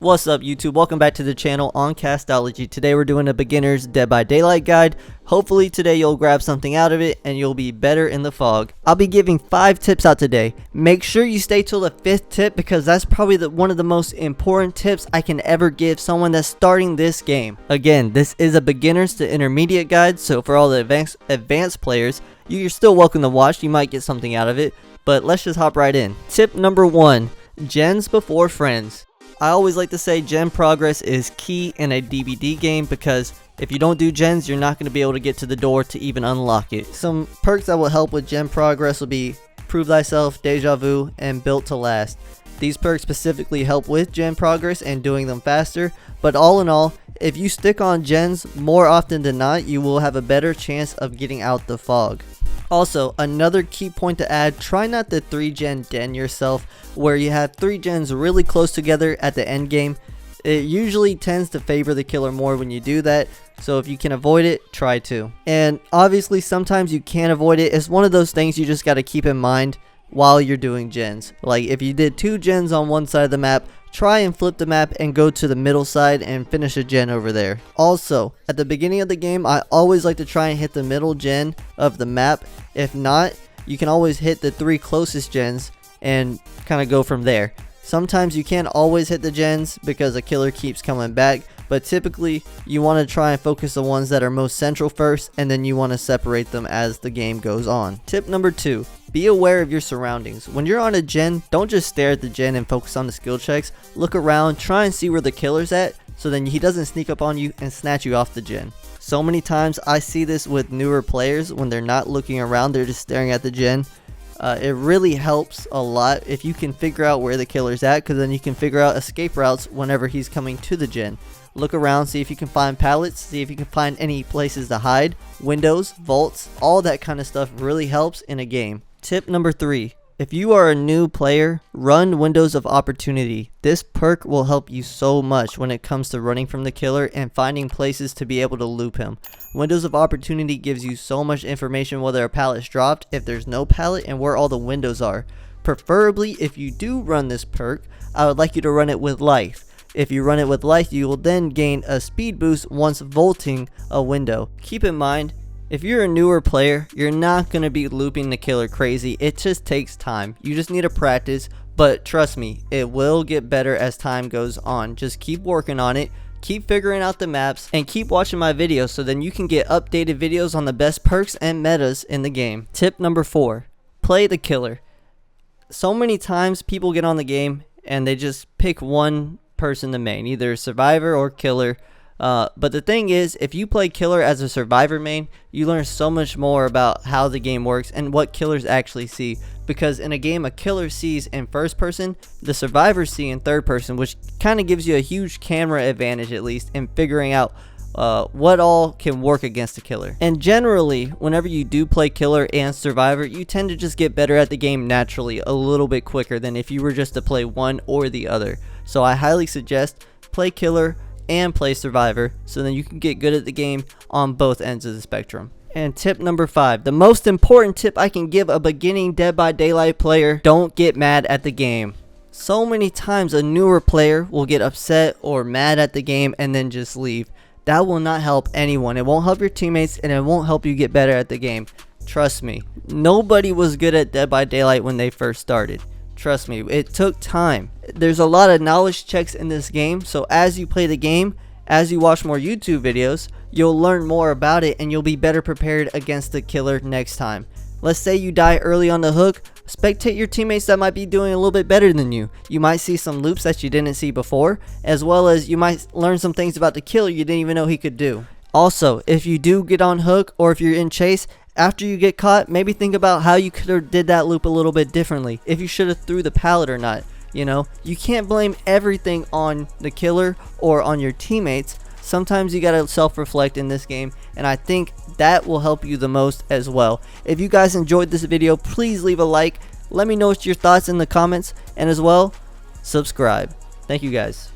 What's up YouTube, welcome back to the channel on Castology. Today we're doing a beginner's Dead by Daylight guide. Hopefully today you'll grab something out of it and you'll be better in the fog. I'll be giving 5 tips out today. Make sure you stay till the 5th tip because that's probably one of the most important tips I can ever give someone that's starting this game. Again, this is a beginners to intermediate guide, so for all the advanced players, you're still welcome to watch. You might get something out of it, but let's just hop right in. Tip number 1, gens before friends. I always like to say gen progress is key in a DBD game because if you don't do gens, you're not going to be able to get to the door to even unlock it. Some perks that will help with gen progress will be Prove Thyself, Deja Vu, and Built to Last. These perks specifically help with gen progress and doing them faster, but all in all, if you stick on gens more often than not, you will have a better chance of getting out the fog. Also, another key point to add, try not to 3-gen den yourself where you have 3 gens really close together at the end game. It usually tends to favor the killer more when you do that, so if you can avoid it, try to. And obviously sometimes you can't avoid it. It's one of those things you just got to keep in mind while you're doing gens. Like if you did 2 gens on one side of the map, try and flip the map and go to the middle side and finish a gen over there. Also, at the beginning of the game, I always like to try and hit the middle gen of the map. If not, you can always hit the 3 closest gens and kind of go from there. Sometimes you can't always hit the gens because a killer keeps coming back, but typically you want to try and focus the ones that are most central first, and then you want to separate them as the game goes on. Tip number 2, be aware of your surroundings. When you're on a gen, don't just stare at the gen and focus on the skill checks. Look around, try and see where the killer's at, so then he doesn't sneak up on you and snatch you off the gen. So many times I see this with newer players when they're not looking around, they're just staring at the gen. It really helps a lot if you can figure out where the killer's at, because then you can figure out escape routes whenever he's coming to the gen. Look around, see if you can find pallets, see if you can find any places to hide, windows, vaults, all that kind of stuff really helps in a game. Tip number 3, if you are a new player, run Windows of Opportunity. This perk will help you so much when it comes to running from the killer and finding places to be able to loop him. Windows of Opportunity gives you so much information whether a pallet's dropped, if there's no pallet, and where all the windows are. Preferably, if you do run this perk, I would like you to run it with life. If you run it with life, you will then gain a speed boost once vaulting a window. Keep in mind, if you're a newer player, you're not going to be looping the killer crazy. It just takes time. You just need to practice, but trust me, it will get better as time goes on. Just keep working on it, keep figuring out the maps, and keep watching my videos so then you can get updated videos on the best perks and metas in the game. Tip number 4, play the killer. So many times people get on the game and they just pick one person to main, either survivor or killer. But the thing is, if you play killer as a survivor main, you learn so much more about how the game works and what killers actually see. Because in a game, a killer sees in first person, the survivors see in third person, which kind of gives you a huge camera advantage, at least in figuring out what all can work against a killer. And generally, whenever you do play killer and survivor, you tend to just get better at the game naturally a little bit quicker than if you were just to play one or the other. So I highly suggest play killer and play survivor so then you can get good at the game on both ends of the spectrum. And tip number 5, the most important tip I can give a beginning Dead by Daylight player: don't get mad at the game. So many times a newer player will get upset or mad at the game and then just leave. That will not help anyone. It won't help your teammates and it won't help you get better at the game. Trust me, nobody was good at Dead by Daylight when they first started. Trust me, it took time. There's a lot of knowledge checks in this game, so as you play the game, as you watch more YouTube videos, you'll learn more about it and you'll be better prepared against the killer next time. Let's say you die early on the hook, spectate your teammates that might be doing a little bit better than you. You might see some loops that you didn't see before, as well as you might learn some things about the killer you didn't even know he could do. Also, if you do get on hook or if you're in chase, after you get caught, maybe think about how you could have did that loop a little bit differently. If you should have threw the pallet or not. You know, you can't blame everything on the killer or on your teammates. Sometimes you gotta self-reflect in this game, and I think that will help you the most as well. If you guys enjoyed this video, please leave a like. Let me know your thoughts in the comments, and as well, subscribe. Thank you guys.